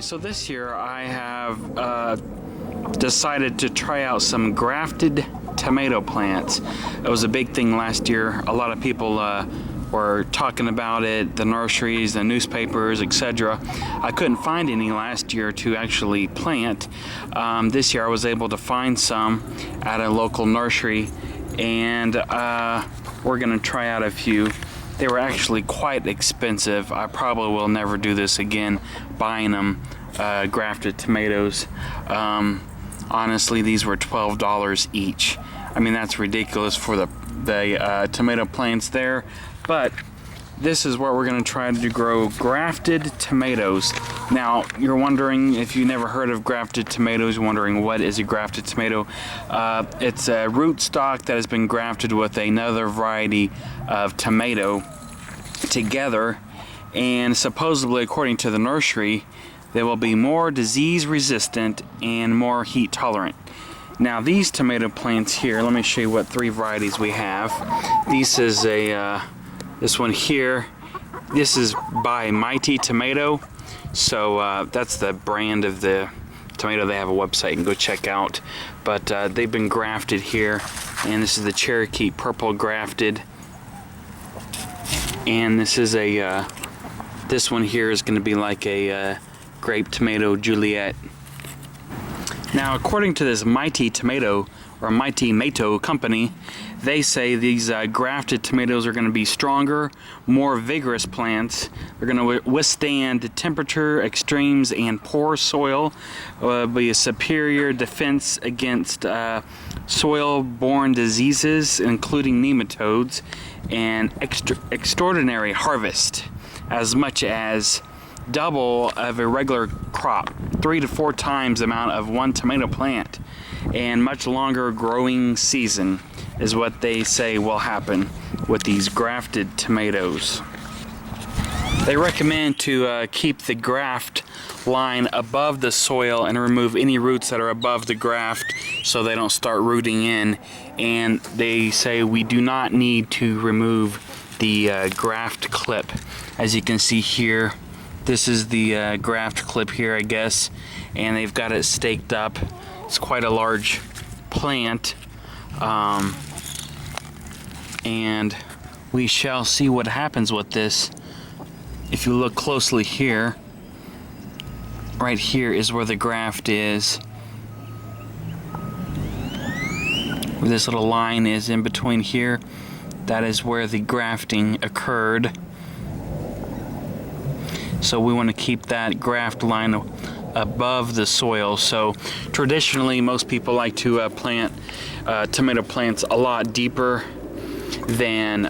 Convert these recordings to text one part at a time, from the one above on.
So this year I have decided to try out some grafted tomato plants. It was a big thing last year. A lot of people were talking about it, the nurseries, the newspapers, etc. I couldn't find any last year to actually plant. This year I was able to find some at a local nursery, and we're gonna try out a few. They were actually quite expensive. I probably will never do this again, buying them grafted tomatoes. Honestly, these were $12 each. I mean, that's ridiculous for the tomato plants there, but this is what we're going to try to grow: grafted tomatoes. Now, you're wondering, if you never heard of grafted tomatoes, wondering what is a grafted tomato. It's a rootstock that has been grafted with another variety of tomato together, and supposedly, according to the nursery, they will be more disease resistant and more heat tolerant. Now, these tomato plants here, let me show you what 3 varieties we have. This is this one here. This is by Mighty Tomato. So that's the brand of the tomato. They have a website you can go check out. But they've been grafted here. And this is the Cherokee Purple Grafted. And this is a, this one here is going to be like a grape tomato Juliet. Now, according to this Mighty Tomato, or Mighty Tomato company, they say these grafted tomatoes are going to be stronger, more vigorous plants. They're going to withstand temperature extremes and poor soil, be a superior defense against soil-borne diseases, including nematodes, and extraordinary harvest, as much as double of a regular crop, 3 to 4 times the amount of one tomato plant, and much longer growing season is what they say will happen with these grafted tomatoes. They recommend to keep the graft line above the soil and remove any roots that are above the graft so they don't start rooting in, and they say we do not need to remove the graft clip. As you can see here, this is the graft clip here, I guess, and they've got it staked up. It's quite a large plant, and we shall see what happens with this. If you look closely here, right here is where the graft is. Where this little line is in between here, that is where the grafting occurred. So we want to keep that graft line above the soil. So traditionally, most people like to plant tomato plants a lot deeper than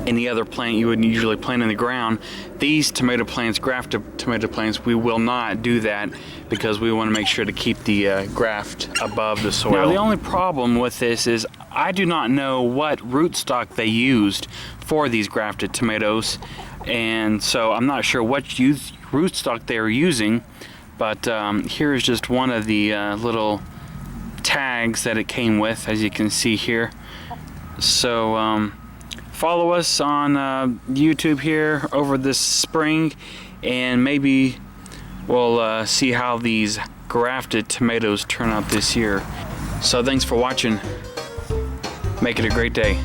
any other plant you would usually plant in the ground. These tomato plants, grafted tomato plants, we will not do that because we want to make sure to keep the graft above the soil. Now, the only problem with this is I do not know what rootstock they used for these grafted tomatoes, and so I'm not sure what rootstock they are using, but here is just one of the little tags that it came with, as you can see here. So follow us on YouTube here over this spring, and maybe we'll see how these grafted tomatoes turn out this year. So thanks for watching. Make it a great day.